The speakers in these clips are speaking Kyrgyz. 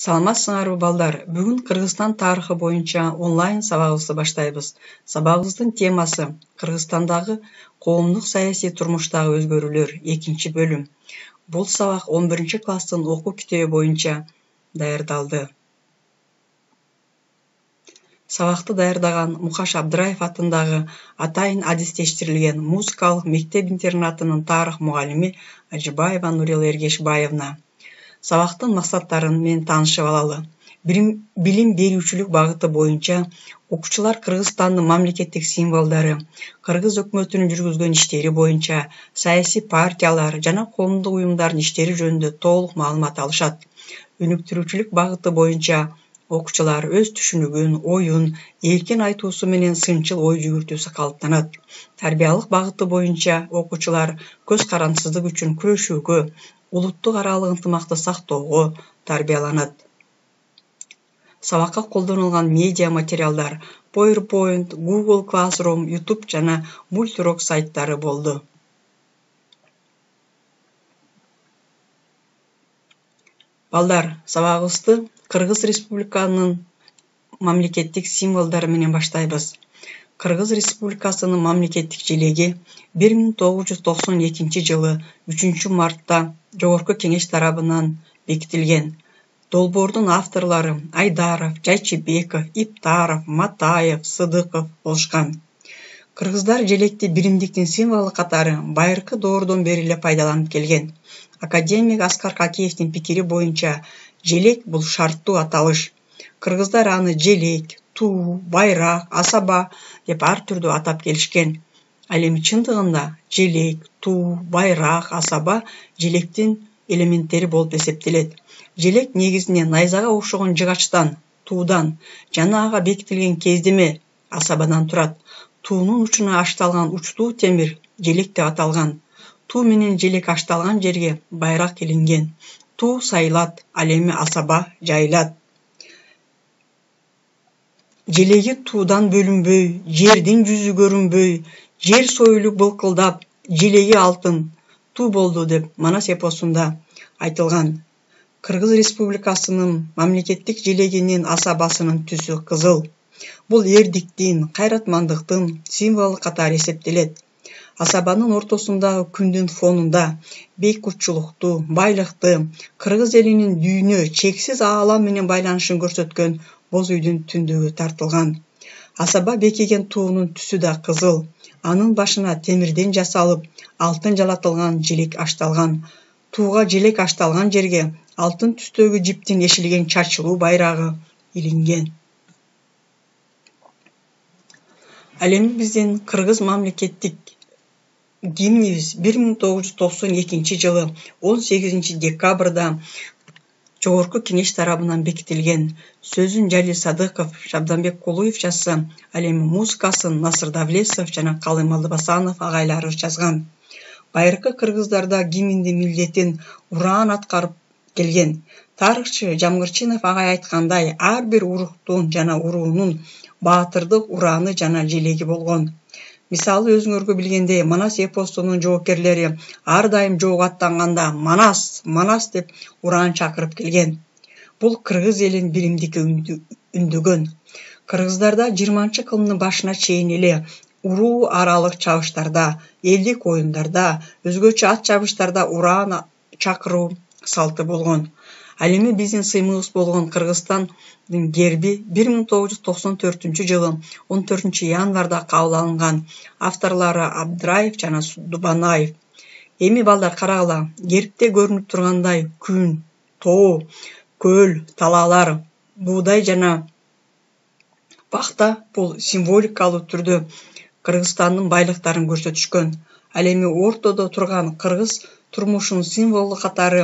Саламатсыңарбы балдар? Бүгін Қырғызстан тарихы бойынша онлайн сабағыбызды баштайбыз. Сабағыбыздың темасы Қырғызстандағы қоғамдық саяси тұрмыштағы өзгөрүүлөр, екінші бөлім. Бұл сабақ 11 класстың оқу китеби бойынша даярдалды. Сабақты даярдаган Мукаш Абдраев атындағы атайын адистештирилген музыкалык мектеп-интернатынын тарых мугалими Ажибаева Нурила Эргешбаевна. Сабақтың мақсаттарын мен танышып алалы. Билим берүүчүлүк багыты боюнча окуучулар Кыргызстандын мамлекеттик символдору, Кыргыз өкмөтүнүн жүргүзгөн иштери боюнча саясий партиялар жана коомдук уюмдардын иштери жөнүндө толук маалымат алышат. Өнүктүрүүчүлүк багыты боюнча окуучулар өз түшүнүгүн, оюн эркен айтуусу менен сынчыл ой жүгүртүүсү калыптанат. Тарбиялык багыты боюнча окуучулар көз карандысыздык үчүн күрөшүүгө, улуттук аралык ынтымакты сактоого тарбияланат. Сабакка колдонулган медиа материалдар PowerPoint, Google Classroom, YouTube жана Multirock сайттары болду. Балдар, сабагыбызды Кыргыз Республикасынын мамлекеттик символдору менен баштайбыз. Кыргыз Республикасынын мамлекеттик желеги 1992 жылы 3 мартта Жогорку Кеңеш тарабынан бекитилген. Долбоордун авторлору Айдаров, Жайчыбеков, Иптаров, Матаев, Сыдыков болушкан. Кыргыздар желекти биримдиктин символу катары байыркы доордон бери эле пайдаланып келген. Академик Аскар Какиевдин пикири боюнча желек бул шарттуу аталыш. Кыргыздар аны желек, туу, байрак, асаба деп ар түрдүү атап келишкен. Ал эми чындыгында желек, туу, байрак, асаба желектин элементтери болуп эсептелет. Желек негизинен найзага окшогон жыгачтан, туудан жана ага бекитилген кездеме асабадан турат. Туунун учуна ашталган учтуу темир желек деп аталган. Туу менен желек ашталган жерге байрак илинген. Туу сайлат, ал эми асаба жайылат. Желеги туудан бөлүнбөй, жердин жүзү көрүнбөй, жер союлуп былкылдап, желеги алтын туу болду деп Манас эпосунда айтылган. Кыргыз Республикасынын мамлекеттик желегинин асабасынын түсү кызыл. Бул эрдиктин, кайратмандыктын символу катары эсептелет. Асабанын ортосундагы күндүн фонунда бейкутчулукту, байлыкты, кыргыз элинин дүйнө, чексиз аалам менен байланышын көрсөткөн боз үйдүн түндүгү тартылган. Асаба бекиген туунун түсү да кызыл. Анын башына темирден жасалып, алтын жалатылган желек ашталган. Тууга желек ашталган жерге алтын түстөгү жиптин ешилген чачылуу байрагы илинген. Ал эми биздин Кыргыз мамлекеттик гимнибиз 1992 жылы 18 декабрда Жогорку Кеңеш тарабынан бекитилген. Сөзүн Жалил Садыков, Шабданбек Кулуев жазса, ал эми музыкасын Насыр Давлесов жана Калым Алдыбасанов агайлары жазган. Байыркы кыргыздарда гимндин милдетин ураан аткарып келген. Тарыхчы Жамгырчинов агай айткандай, ар бир уруктун жана уруунун баатырдык урааны жана желеги болгон. Мисалы өзүңөргө билгендей, Манас эпосунун жоокерлери ар дайым жоого аттанганда Манас, Манас деп ураан чакырып келген. Бул кыргыз элин биримдикке үндөгөн. Кыргыздарда 20-кылымдын башына чейин эле уруу аралык чабыштарда, элдик оюндарда, өзгөчө ат чабыштарда ураан чакыруу салты болгон. Ал эми биздин сыймыбыз болгон Кыргызстандын герби 1994 жылы 14 январда кабыл алынган. Авторлору Абдраев жана Дубанаев. Эми балдар карагыла, гербте көрүнүп тургандай күн, тоо, көл, талаалар, буудай жана пахта бул символикалуу түрдө Кыргызстандын байлыктарын көрсөтүшкөн. Ал эми ортодо турган кыргыз турмушунун символу катары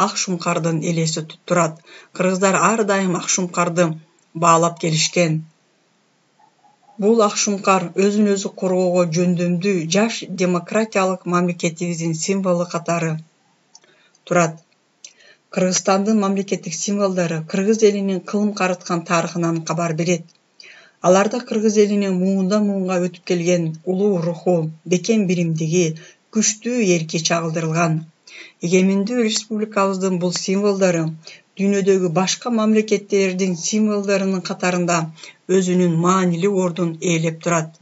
ак шумкардын элеси турат. Кыргыздар ар дайым ак шумкарды баалап келишкен. Бул ак шумкар өзүн өзү коргоого жөндөмдүү жаш демократиялык мамлекетибиздин символу катары турат. Кыргызстандын мамлекеттик символдору кыргыз элинин кылым карыткан тарыхынан кабар берет. Аларда кыргыз элинин муундан муунга өтүп келген улуу руху, бекем биримдиги, күчтүү эрки чагылдырылган. Эгемендүү республикабыздын бул символдору дүйнөдөгү башка мамлекеттердин символдорунун катарында өзүнүн маанилүү ордун ээлеп турат.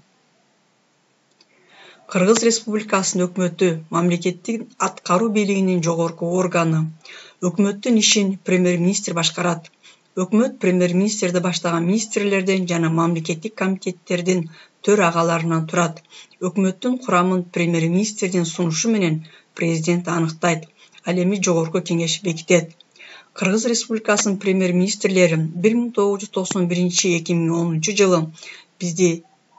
Кыргыз Республикасынын өкмөтү мамлекеттик аткаруу бийлигинин жогорку органы. Өкмөттүн ишин премьер-министр башкарат. Өкмөт премьер-министрди баштаган министрлерден жана мамлекеттик комитеттердин төрагаларынан турат. Өкмөттүн курамын премьер-министрдин сунушу менен президент аныктайт. Ал эми жогорку кеңеш бекитет. Кыргыз Республикасынын премьер-министрлери 1991-2010 жылы бизде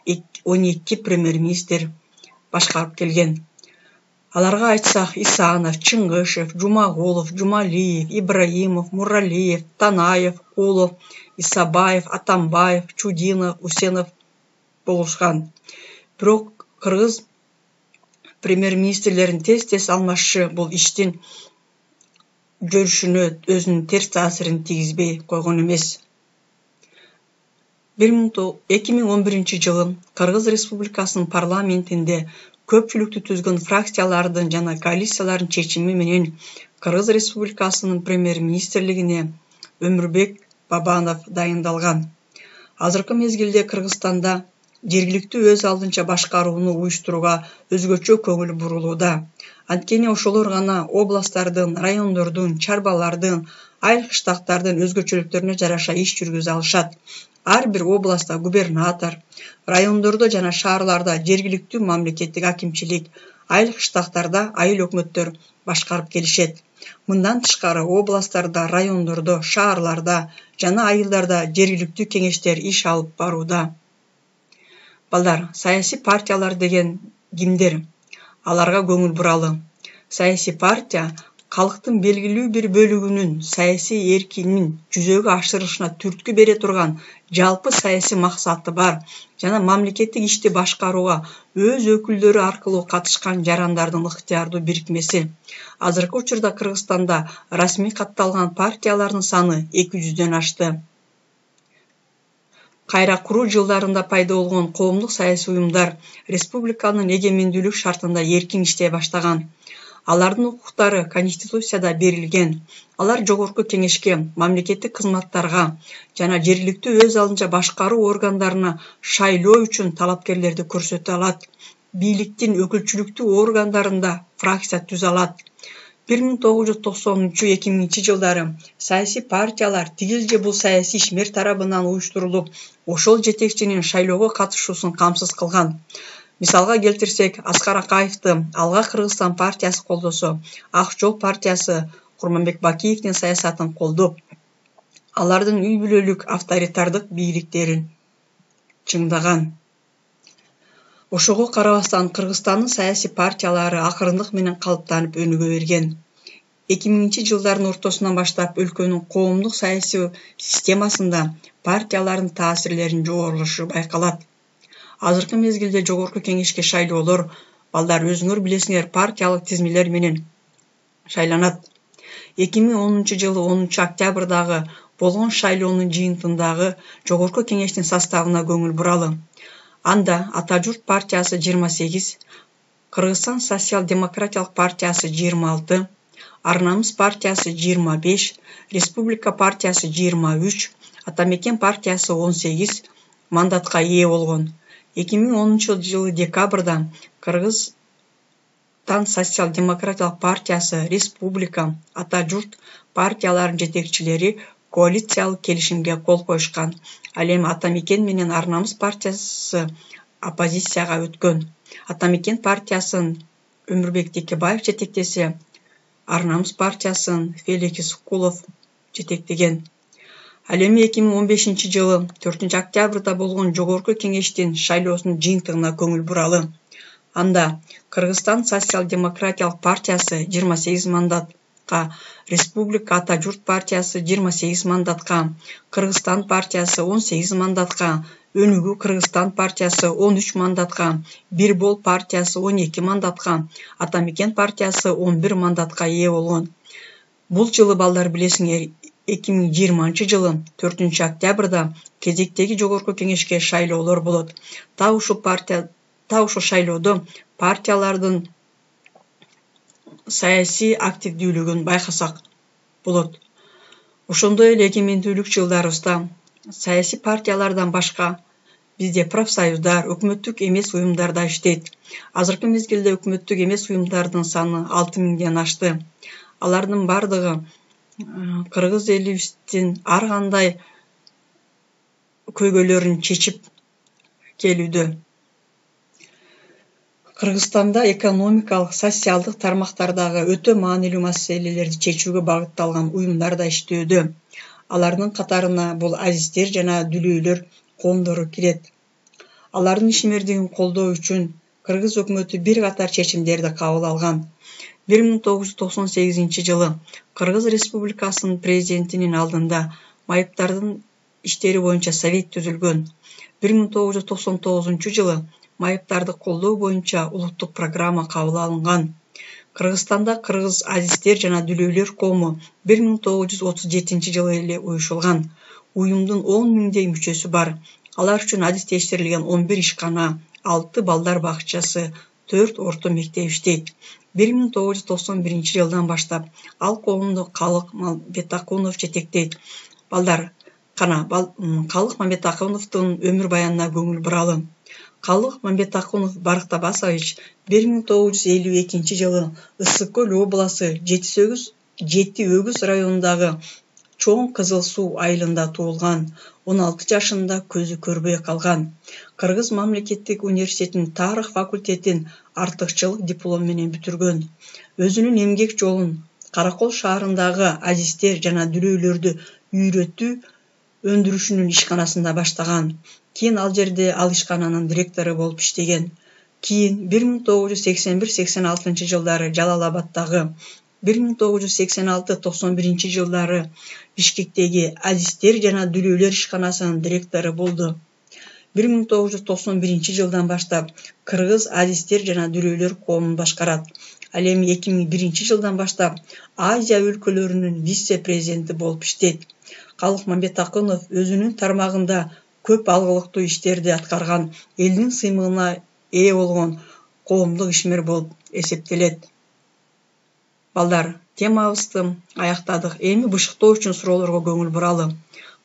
12 премьер-министр башкарып келген. Аларга айтсак, Исанов, Чыңгышев, Жумагулов, Жумалиев, Ибраимов, Муралиев, Танаев, Кулов, Исабаев, Атамбаев, Чудинов, Усенов болушкан. Бирок кыргыз премьер-министрлерин тез алмашышы бул иштин жүрүшүнө өзүнүн терс таасирин тийгизбей койгон эмес. 2011 жылы Кыргыз Республикасынын парламентинде көпчүлүктү түзгөн фракциялардын жана коалициялардын чечими менен Кыргыз Республикасынын премьер-министрлигине Өмүрбек Бабанов дайындалган. Азыркы мезгилде Кыргызстанда жергиликтүү өз алдынча башкарууну уюштурууга өзгөчө көңүл бурулууда. Анткени ошолор гана областтардын, райондордун, чарбалардын, айыл кыштактардын өзгөчөлүктөрүнө жараша иш жүргүзө алышат. Ар бир областта губернатор, райондордо жана шаарларда жергиликтүү мамлекеттик акимчилик, айыл кыштактарда айыл өкмөттөр башкарып келишет. Мындан тышкары областтарда, райондордо, шаарларда жана айылдарда жергиликтүү кеңештер иш алып барууда. Балдар, саясий партиялар деген кимдер? Аларга көңүл буралы. Саясий партия калктын белгилүү бир бөлүгүнүн саясий эркинин жүзөгө ашырышына түрткү бере турган жалпы саясий максаты бар жана мамлекеттик ишти башкарууга өз өкүлдөрү аркылуу катышкан жарандардын ыктыярдуу бирикмеси. Азыркы учурда Кыргызстанда расмий катталган партиялардын саны 200дөн ашты. Кайра куруу жылдарында пайда болгон коомдук саясий уюмдар республиканын эгемендүүлүк шартында эркин иштей баштаган. Алардын укуктары Конституцияда берилген. Алар жогорку кеңешке, мамлекеттик кызматтарга жана жергиликтүү өз алдынча башкаруу органдарына шайлоо үчүн талапкерлерди көрсөтө алат. Бийликтин өкүлчүлүктүү органдарында фракция түзө алат. 1990-2000 жылдары саясий партиялар тигил же бул саясий ишмер тарабынан уюштурулуп, ошол жетекчинин шайлоого катышуусун камсыз кылган. Мисалга келтирсек, Аскар Акаевди Алга Кыргызстан партиясы колдосо, Ак жол партиясы Курманбек Бакиевдин саясатын колдоп, алардын үй бүлөлүк авторитардык бийликтерин чыңдаган. Ошого карабастан Кыргызстандын саясий партиялары акырындык менен калыптанып өнүгө берген. 2000 жылдардын ортосунан баштап өлкөнүн коомдук саясий системасында партиялардын таасирлеринин жогорулушу байкалат. Азыркы мезгилде жогорку кеңешке шайлоолор, балдар өзүңөр билесиңер, партиялык тизмелер менен шайланат. 2010 жылы 10 октябрдагы болгон шайлоонун жыйынтыгындагы жогорку кеңештин составына көңүл буралы. Анда Ата журт партиясы 28, Кыргызстан социал-демократиялык партиясы 26, Арнамыз партиясы 25, Республика партиясы 23, Атамекен партиясы 18 мандатка ээ болгон. 2010 жылы декабрда Кыргызстан социал-демократиялык партиясы, Республика, Ата журт партияларынын жетекчилери коалициялык келишимге кол коюшкан. Ал эми Атамекен менен Арнамыз партиясы оппозицияга өткөн. Атамекен партиясын Өмүрбек Текебаев жетектесе, Арнамыз партиясын Феликс Кулов жетектеген. Ал эми 2015 жылы 4 октябрда болгон жогорку кеңештин шайлоосунун жыйынтыгына көңүл буралы. Анда Кыргызстан социал-демократиялык партиясы 28 мандатка, Республика Ата журт партиясы 28 мандатка, Кыргызстан партиясы 18 мандатка, Өнүгүү Кыргызстан партиясы 13 мандатка, Бир бол партиясы 12 мандатка, Атамекен партиясы 11 мандатка ээ болгон. Бул жылы балдар билесиңер, 2020 жылы 4 октябрда кезектеги жогорку кеңешке шайлоолор болот. Та ушул шайлоодо партиялардын саясий активдүүлүгүн байкасак болот. Ошондой эле эгемендүүлүк жылдарыбызда саясий партиялардан башка бизде профсоюздар, өкмөттүк эмес уюмдар да иштейт. Азыркы мезгилде өкмөттүк эмес уюмдардын саны 6000ден ашты. Алардын бардыгы кыргыз элибиздин ар кандай көйгөйлөрүн чечип келүүдө. Кыргызстанда экономикалык, социалдык тармактардагы өтө маанилүү маселелерди чечүүгө багытталган уюмдар да иштөөдө. Алардын катарына бул азиздер жана дүлөйлөр коомдору кирет. Алардын ишмердигин колдоо үчүн Кыргыз өкмөтү бир катар чечимдерди кабыл алган. 1998-жылы Кыргыз Республикасынын президентинин алдында майыптардын иштери боюнча совет түзүлгөн. 1999-жылы майыптарды колдоо боюнча улуттук программа кабыл алынган. Кыргызстанда кыргыз азиздер жана дүлөйлөр коому 1937-жылы эле уюшулган. Уюмдун 10 миңдей мүчөсү бар. Алар үчүн адистештирилген 11 ишкана, 6 балдар бакчасы, 4 орто мектеп иштейт. 1991-жылдан баштап ал коомду Калык Мамбетакунов жетектейт. Балдар Калык Мамбетакуновдун өмүр баянына көңүл буралы. Калык Мамбетакунов Барктабасович 1952-жылы Ысык Көл областы Жети Өгүз районундагы Чоң Кызыл Суу айылында туулган. 16 жашында көзү көрбөй калган. Кыргыз мамлекеттик университетинин тарых факультетин артыкчылык диплом менен бүтүргөн. Өзүнүн эмгек жолун Каракол шаарындагы азиздер жана дүлөйлөрдү үйрөтүү өндүрүшүнүн ишканасында баштаган. Кийин ал жерде ал ишкананын директору болуп иштеген. Кийин 1981-86 жылдары Жалал-Абадтагы, 1986-91 жылдары Бишкектеги азиздер жана дүлөйлөр ишканасынын директору болду. 1991 жылдан баштап Кыргыз азиздер жана дүлөйлөр коомун башкарат. Ал эми 2001 жылдан баштап Азия өлкөлөрүнүн вице-президенти болуп иштейт. Калык Мамбетакунов өзүнүн тармагында көп алгылыктуу иштерди аткарган, элдин сыймыгына ээ болгон коомдук ишмер болуп эсептелет. Балдар, темабызды аяктадык. Эми бышыктоо үчүн суроолорго көңүл буралы.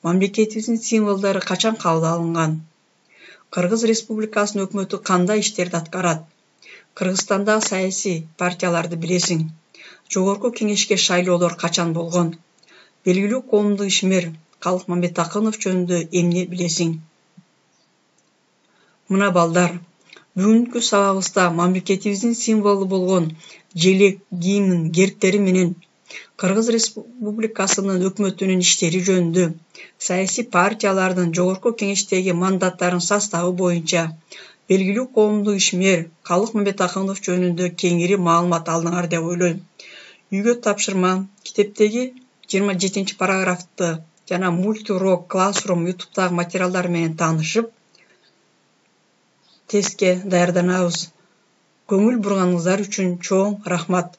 Мамлекетибиздин символдору качан кабыл алынган? Кыргыз Республикасынын өкмөтү кандай иштерди аткарат? Кыргызстандагы саясий партияларды билесиң. Жогорку кеңешке шайлоолор качан болгон? Белгилүү коомдук ишмер Калык Мамбетакунов жөнүндө эмне билесиң? Мына балдар, бүгүнкү сабагыбызда мамлекетибиздин символу болгон желек, гимн, гербтери менен Кыргыз Республикасынын өкмөтүнүн иштери жөнүндө, саясий партиялардын жогорку кеңештеги мандаттарынын составы боюнча белгилүү коомдук ишмер Калык Мамбетакунов жөнүндө кеңири маалымат алдыңар деп ойлойм. Үйгө тапшырма, китептеги 27 параграфты жана мультиурок, классрум, ютубтагы материалдар менен таанышып, тестке даярданабыз. Көңүл бурганыңыздар үчүн чоң рахмат.